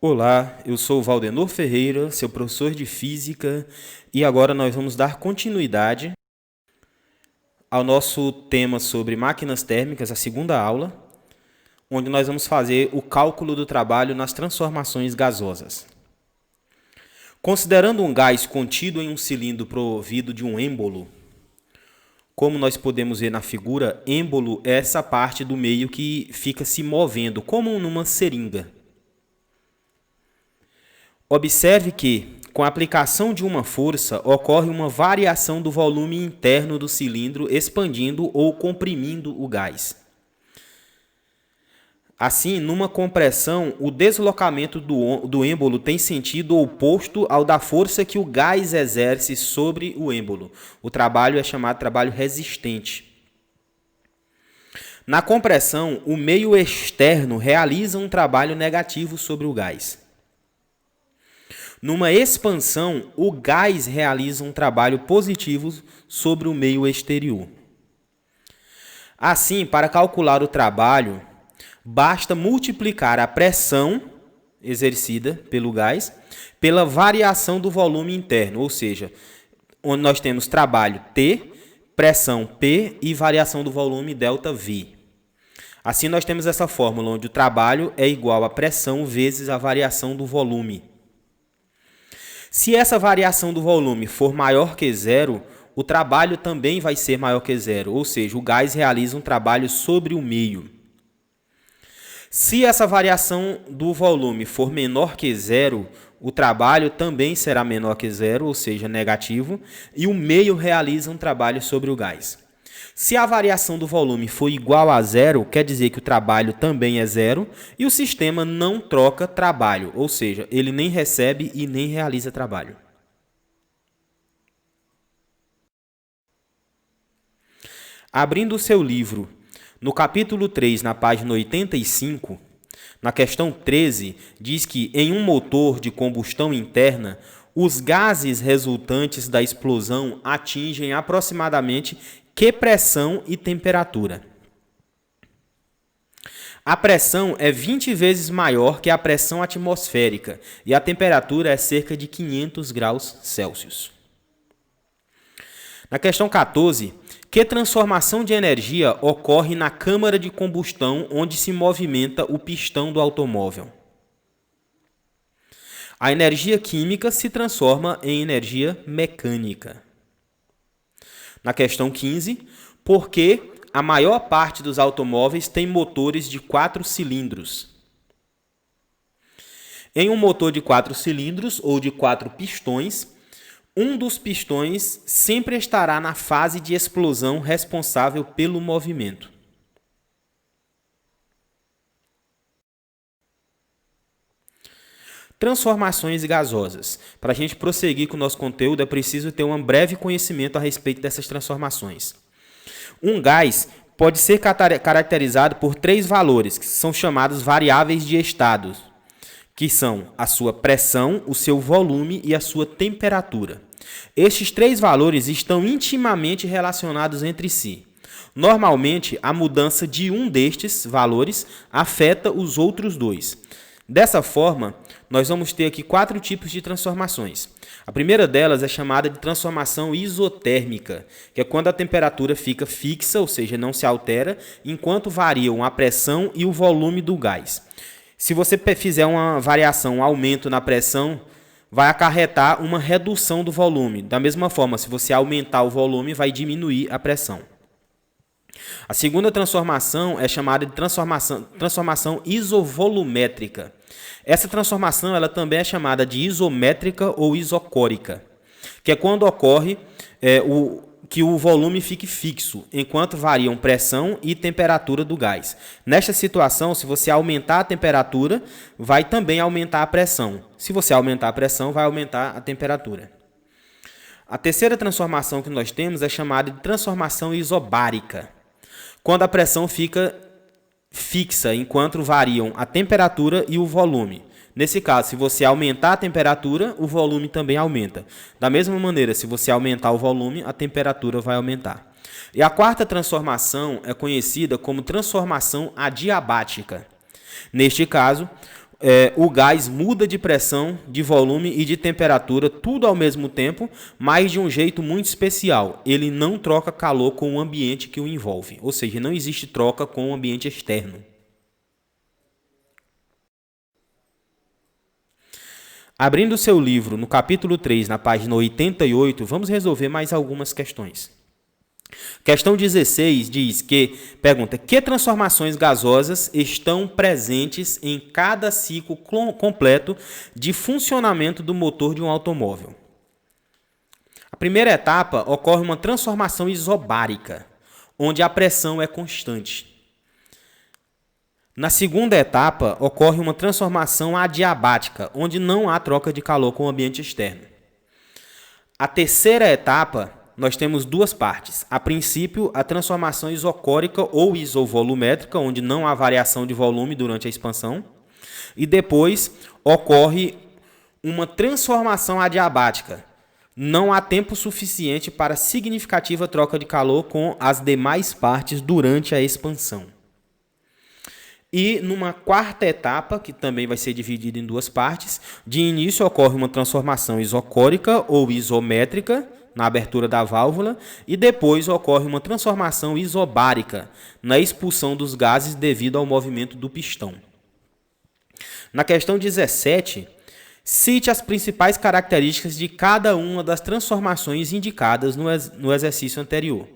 Olá, eu sou o Valdenor Ferreira, seu professor de Física, e agora nós vamos dar continuidade ao nosso tema sobre máquinas térmicas, a segunda aula, onde nós vamos fazer o cálculo do trabalho nas transformações gasosas. Considerando um gás contido em um cilindro provido de um êmbolo, como nós podemos ver na figura, êmbolo é essa parte do meio que fica se movendo, como numa seringa. Observe que, com a aplicação de uma força, ocorre uma variação do volume interno do cilindro, expandindo ou comprimindo o gás. Assim, numa compressão, o deslocamento do êmbolo tem sentido oposto ao da força que o gás exerce sobre o êmbolo. O trabalho é chamado trabalho resistente. Na compressão, o meio externo realiza um trabalho negativo sobre o gás. Numa expansão, o gás realiza um trabalho positivo sobre o meio exterior. Assim, para calcular o trabalho, basta multiplicar a pressão exercida pelo gás pela variação do volume interno, ou seja, onde nós temos trabalho T, pressão P e variação do volume ΔV. Assim, nós temos essa fórmula onde o trabalho é igual a pressão vezes a variação do volume. Se essa variação do volume for maior que zero, o trabalho também vai ser maior que zero, ou seja, o gás realiza um trabalho sobre o meio. Se essa variação do volume for menor que zero, o trabalho também será menor que zero, ou seja, negativo, e o meio realiza um trabalho sobre o gás. Se a variação do volume for igual a zero, quer dizer que o trabalho também é zero e o sistema não troca trabalho, ou seja, ele nem recebe e nem realiza trabalho. Abrindo o seu livro, no capítulo 3, na página 85, na questão 13, diz que em um motor de combustão interna, os gases resultantes da explosão atingem aproximadamente que pressão e temperatura? A pressão é 20 vezes maior que a pressão atmosférica e a temperatura é cerca de 500 graus Celsius. Na questão 14, que transformação de energia ocorre na câmara de combustão onde se movimenta o pistão do automóvel? A energia química se transforma em energia mecânica. Na questão 15, por que a maior parte dos automóveis tem motores de 4 cilindros? Em um motor de 4 cilindros ou de 4 pistões, um dos pistões sempre estará na fase de explosão responsável pelo movimento. Transformações gasosas. Para a gente prosseguir com o nosso conteúdo, é preciso ter um breve conhecimento a respeito dessas transformações. Um gás pode ser caracterizado por 3 valores, que são chamados variáveis de estado, que são a sua pressão, o seu volume e a sua temperatura. Estes 3 valores estão intimamente relacionados entre si. Normalmente, a mudança de um destes valores afeta os outros 2. Dessa forma, nós vamos ter aqui 4 tipos de transformações. A primeira delas é chamada de transformação isotérmica, que é quando a temperatura fica fixa, ou seja, não se altera, enquanto variam a pressão e o volume do gás. Se você fizer uma variação, um aumento na pressão, vai acarretar uma redução do volume. Da mesma forma, se você aumentar o volume, vai diminuir a pressão. A segunda transformação é chamada de transformação isovolumétrica. Essa transformação ela também é chamada de isométrica ou isocórica, que é quando ocorre que o volume fique fixo, enquanto variam pressão e temperatura do gás. Nesta situação, se você aumentar a temperatura, vai também aumentar a pressão. Se você aumentar a pressão, vai aumentar a temperatura. A terceira transformação que nós temos é chamada de transformação isobárica, quando a pressão fica fixa, enquanto variam a temperatura e o volume. Nesse caso, se você aumentar a temperatura, o volume também aumenta. Da mesma maneira, se você aumentar o volume, a temperatura vai aumentar. E a quarta transformação é conhecida como transformação adiabática. Neste caso, o gás muda de pressão, de volume e de temperatura, tudo ao mesmo tempo, mas de um jeito muito especial. Ele não troca calor com o ambiente que o envolve, ou seja, não existe troca com o ambiente externo. Abrindo seu livro, no capítulo 3, na página 88, vamos resolver mais algumas questões. Questão 16 pergunta, que transformações gasosas estão presentes em cada ciclo completo de funcionamento do motor de um automóvel? A primeira etapa ocorre uma transformação isobárica, onde a pressão é constante. Na segunda etapa, ocorre uma transformação adiabática, onde não há troca de calor com o ambiente externo. A terceira etapa, nós temos duas partes. A princípio, a transformação isocórica ou isovolumétrica, onde não há variação de volume durante a expansão. E depois, ocorre uma transformação adiabática. Não há tempo suficiente para significativa troca de calor com as demais partes durante a expansão. E numa quarta etapa, que também vai ser dividida em duas partes, de início ocorre uma transformação isocórica ou isométrica na abertura da válvula e depois ocorre uma transformação isobárica na expulsão dos gases devido ao movimento do pistão. Na questão 17, cite as principais características de cada uma das transformações indicadas no exercício anterior.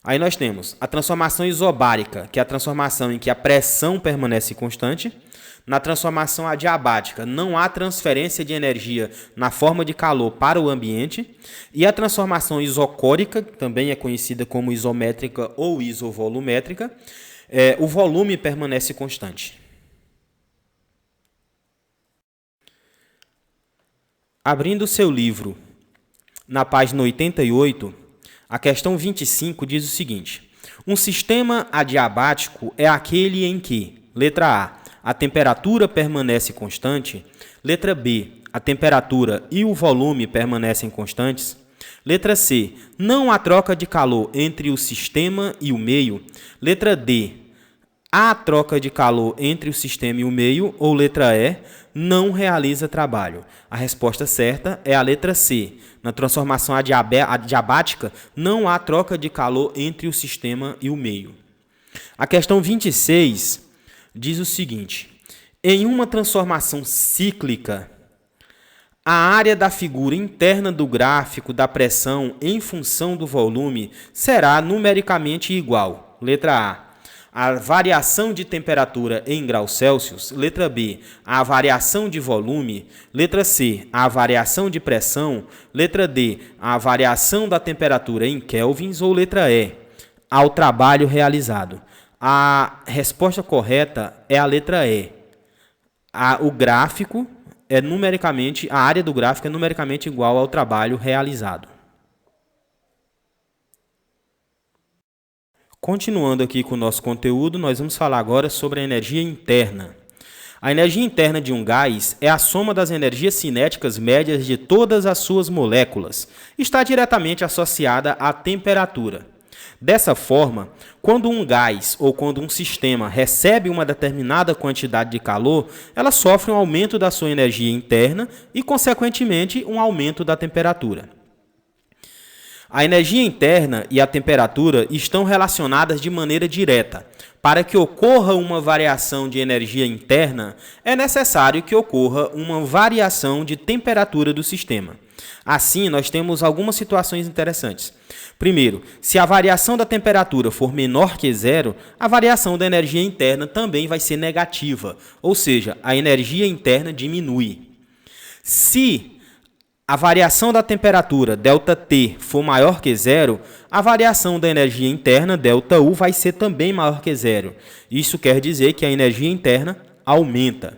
Aí nós temos a transformação isobárica, que é a transformação em que a pressão permanece constante. Na transformação adiabática, não há transferência de energia na forma de calor para o ambiente. E a transformação isocórica, que também é conhecida como isométrica ou isovolumétrica, o volume permanece constante. Abrindo seu livro, na página 88, a questão 25 diz o seguinte: um sistema adiabático é aquele em que, letra A temperatura permanece constante, letra B, a temperatura e o volume permanecem constantes, letra C, não há troca de calor entre o sistema e o meio, letra D, há troca de calor entre o sistema e o meio, ou letra E, não realiza trabalho. A resposta certa é a letra C. Na transformação adiabática, não há troca de calor entre o sistema e o meio. A questão 26 diz o seguinte: em uma transformação cíclica, a área da figura interna do gráfico da pressão em função do volume será numericamente igual. Letra A variação de temperatura em graus Celsius. Letra B, a variação de volume. Letra C, a variação de pressão. Letra D, a variação da temperatura em kelvins. Ou letra E, ao trabalho realizado. A resposta correta é a letra E. O gráfico é numericamente, a área do gráfico é numericamente igual ao trabalho realizado. Continuando aqui com o nosso conteúdo, nós vamos falar agora sobre a energia interna. A energia interna de um gás é a soma das energias cinéticas médias de todas as suas moléculas. Está diretamente associada à temperatura. Dessa forma, quando um gás ou quando um sistema recebe uma determinada quantidade de calor, ela sofre um aumento da sua energia interna e, consequentemente, um aumento da temperatura. A energia interna e a temperatura estão relacionadas de maneira direta. Para que ocorra uma variação de energia interna, é necessário que ocorra uma variação de temperatura do sistema. Assim, nós temos algumas situações interessantes. Primeiro, se a variação da temperatura for menor que zero, a variação da energia interna também vai ser negativa, ou seja, a energia interna diminui. Se a variação da temperatura, ΔT, for maior que zero, a variação da energia interna, ΔU, vai ser também maior que zero. Isso quer dizer que a energia interna aumenta.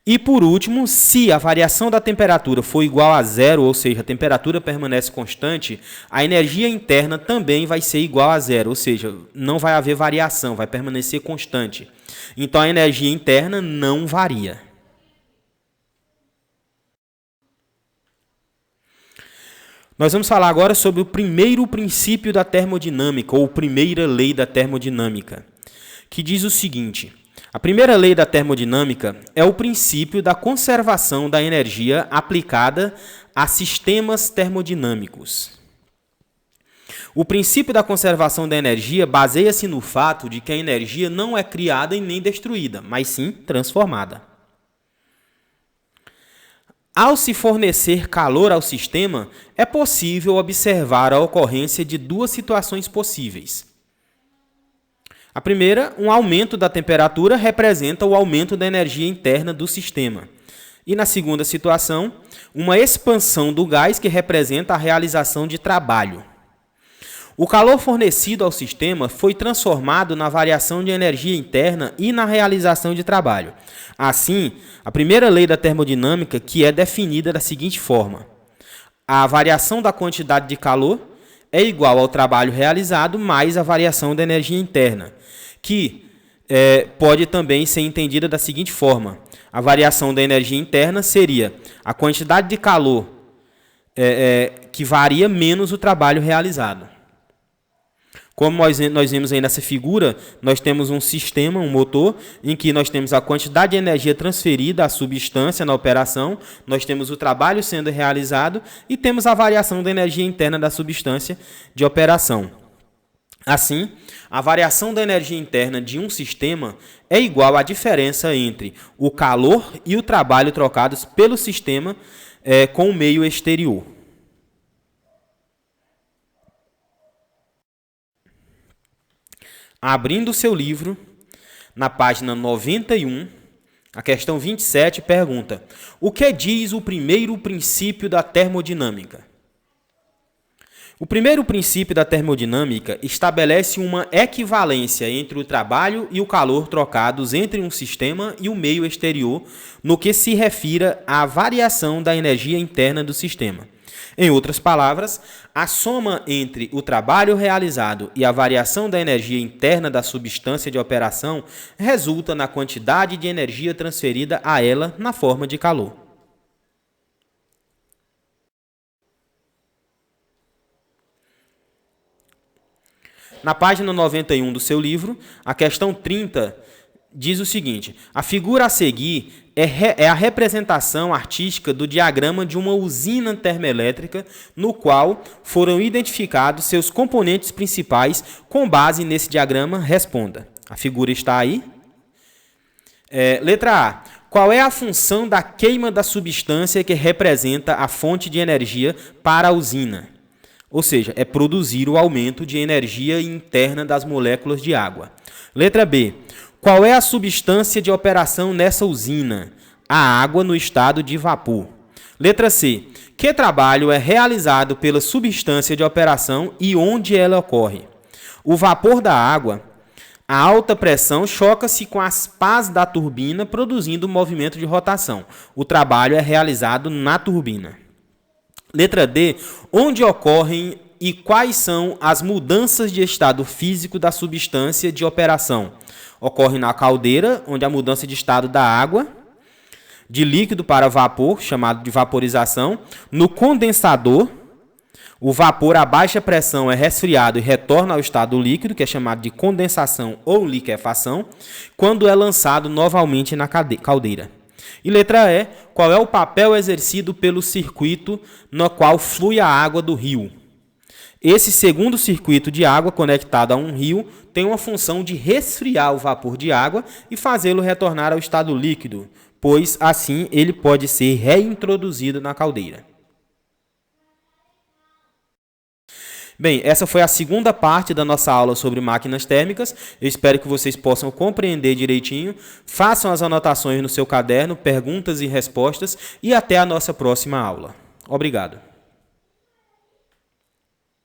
E, por último, se a variação da temperatura for igual a zero, ou seja, a temperatura permanece constante, a energia interna também vai ser igual a zero, ou seja, não vai haver variação, vai permanecer constante. Então, a energia interna não varia. Nós vamos falar agora sobre o primeiro princípio da termodinâmica, ou primeira lei da termodinâmica, que diz o seguinte: A primeira lei da termodinâmica é o princípio da conservação da energia aplicada a sistemas termodinâmicos. O princípio da conservação da energia baseia-se no fato de que a energia não é criada e nem destruída, mas sim transformada. Ao se fornecer calor ao sistema, é possível observar a ocorrência de duas situações possíveis. A primeira, um aumento da temperatura representa o aumento da energia interna do sistema. E na segunda situação, uma expansão do gás que representa a realização de trabalho. O calor fornecido ao sistema foi transformado na variação de energia interna e na realização de trabalho. Assim, a primeira lei da termodinâmica, que é definida da seguinte forma: a variação da quantidade de calor é igual ao trabalho realizado mais a variação da energia interna, que pode também ser entendida da seguinte forma: a variação da energia interna seria a quantidade de calor que varia menos o trabalho realizado. Como nós vimos aí nessa figura, nós temos um sistema, um motor, em que nós temos a quantidade de energia transferida à substância na operação, nós temos o trabalho sendo realizado e temos a variação da energia interna da substância de operação. Assim, a variação da energia interna de um sistema é igual à diferença entre o calor e o trabalho trocados pelo sistema com o meio exterior. Abrindo o seu livro, na página 91, a questão 27 pergunta: o que diz o primeiro princípio da termodinâmica? O primeiro princípio da termodinâmica estabelece uma equivalência entre o trabalho e o calor trocados entre um sistema e o meio exterior, no que se refere à variação da energia interna do sistema. Em outras palavras, a soma entre o trabalho realizado e a variação da energia interna da substância de operação resulta na quantidade de energia transferida a ela na forma de calor. Na página 91 do seu livro, a questão 30 diz o seguinte: a figura a seguir é a representação artística do diagrama de uma usina termoelétrica, no qual foram identificados seus componentes principais. Com base nesse diagrama, responda. A figura está aí. Letra A. Qual é a função da queima da substância que representa a fonte de energia para a usina? Ou seja, é produzir o aumento de energia interna das moléculas de água. Letra B. Qual é a substância de operação nessa usina? A água no estado de vapor. Letra C. Que trabalho é realizado pela substância de operação e onde ela ocorre? O vapor da água, a alta pressão, choca-se com as pás da turbina, produzindo um movimento de rotação. O trabalho é realizado na turbina. Letra D. Onde ocorrem e quais são as mudanças de estado físico da substância de operação? Ocorre na caldeira, onde a mudança de estado da água, de líquido para vapor, chamado de vaporização. No condensador, o vapor a baixa pressão é resfriado e retorna ao estado líquido, que é chamado de condensação ou liquefação, quando é lançado novamente na caldeira. E letra E, qual é o papel exercido pelo circuito no qual flui a água do rio? Esse segundo circuito de água conectado a um rio tem uma função de resfriar o vapor de água e fazê-lo retornar ao estado líquido, pois assim ele pode ser reintroduzido na caldeira. Bem, essa foi a segunda parte da nossa aula sobre máquinas térmicas. Eu espero que vocês possam compreender direitinho. Façam as anotações no seu caderno, perguntas e respostas, e até a nossa próxima aula. Obrigado.